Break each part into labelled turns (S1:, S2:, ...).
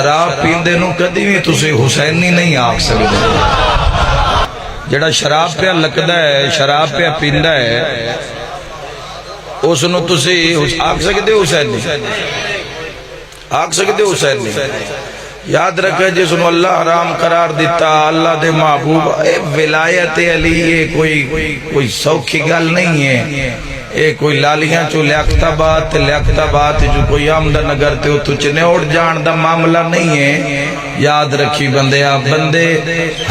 S1: شراب پیندے نو کدی بھی تسی حسینی نہیں آکھ سکتے. جڑا شراب پہ لکدا ہے، شراب پہ پیندا ہے، اس نو تسی آکھ سکتے حسینی؟ آکھ سکتے حسینی؟ یاد رکھے جس نو اللہ حرام قرار دیتا اللہ دے محبوب. اے ولایت علی یہ کوئی سوکھی گل نہیں ہے. اے کوئی لالیاں چو لیاقتہ بات جو کوئی آمدہ نگر تے تو چنے اڑ جان دا معاملہ نہیں ہے. یاد رکھی بندے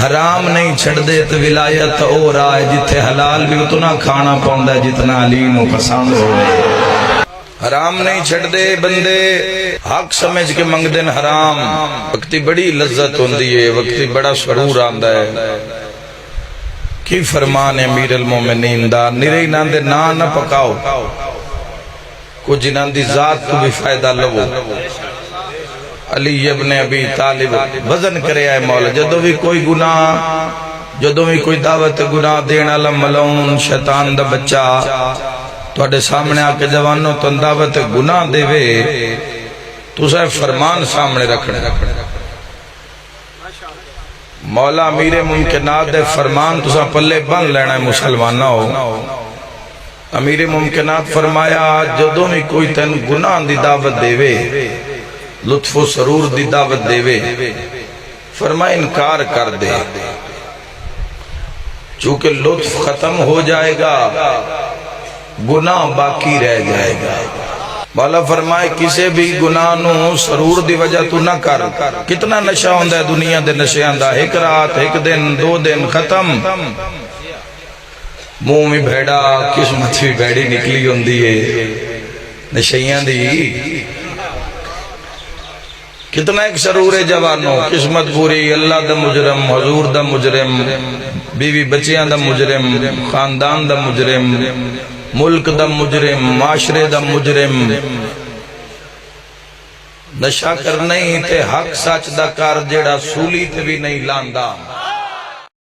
S1: حرام نہیں چھڑ دے تو ولایت اور آئے جتھے حلال بھی اتنا کھانا پاؤندا ہے جتنا علی نو پسند ہوئے. حرام نہیں چھڑ دے بندے، حق سمجھ کے منگ دن حرام. وقتی بڑی لذت ہوندی ہے، وقتی بڑا سرور آندا ہے. کی فرمان ہے امیر المومنین دا، نرے نان دے نہ پکاؤ، کچھ نان دی ذات کو بھی فائدہ لو. علی ابن ابی طالب وزن کرے آئے مولا. جدو بھی کوئی گناہ، جدو بھی کوئی دعوت گناہ دینا ملعون شیطان دا بچہ تواڈے سامنے آ کے جوانوں تو دعوت گناہ دے وے، تساں فرمان سامنے رکھنا. مولا امیر ممکنات دے فرمان تساں پلے بن لینا ہے مسلمانہ ہو. امیر ممکنات فرمایا جدوں بھی کوئی تین گناہ دی دعوت دے وے، لطف و سرور دی دعوت دے وے، فرمایا انکار کر دے، چونکہ لطف ختم ہو جائے گا گناہ باقی رہ جائے گا. مولا فرمائے کسے بھی گناہ نو سرور دی وجہ تو نہ کر. کتنا نشہ ہوندہ ہے دنیا دے نشیاں دا، ایک رات ایک دن دو دن ختم. منہ میں بھیڑا قسمت بھی بھیڑی نکلی ہوندی ہے نشیاں دی. کتنا ایک سرور ہے جوانوں، قسمت پوری، اللہ دا مجرم، حضور دا مجرم، بیوی بچیاں دا مجرم، خاندان دا مجرم، ملک دا مجرم، معاشرے دا مجرم. نشہ کر نہیں تے حق سچ دا کر جیڑا سولی تے بھی نہیں لاندا.